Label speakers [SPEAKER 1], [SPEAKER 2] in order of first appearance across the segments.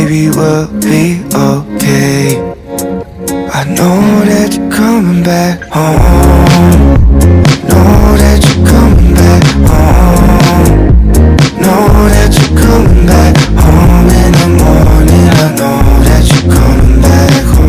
[SPEAKER 1] baby, we'll be okay. I know that you're coming back home. Know that you're coming back home. Know that you're coming back home in the morning. I know that you're coming back home.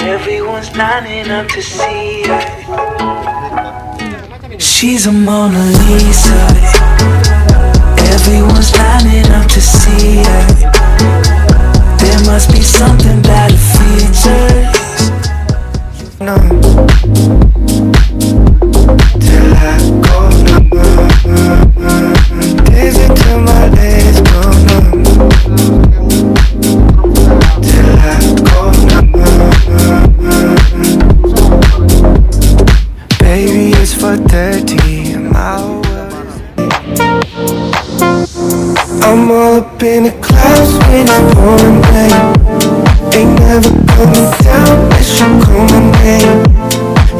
[SPEAKER 1] Everyone's lining up to see her. She's a Mona Lisa. Everyone's lining up to see her. There must be something about her features. No. Till I go numb. Dancing till my legs go numb. Till I go numb. Baby, it's 4:30 and my whole world is I'm all up in the clouds when it's pouring rain. Ain't never coming down unless you call my name.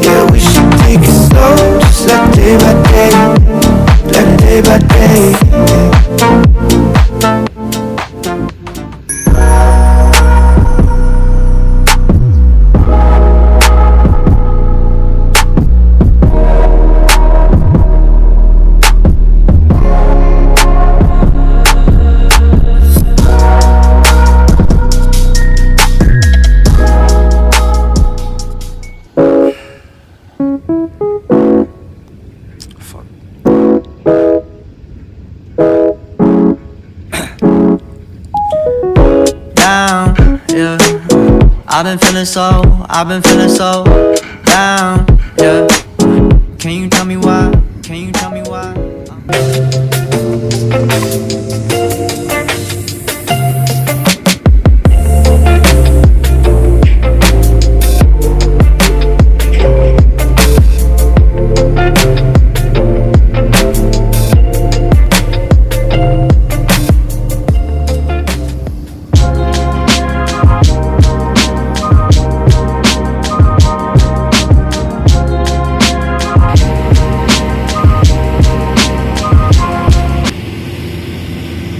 [SPEAKER 1] Yeah, we should take it slow, just like day by day. Like day by day.
[SPEAKER 2] I've been feeling so down, yeah. Can you tell me why? Can you tell me why?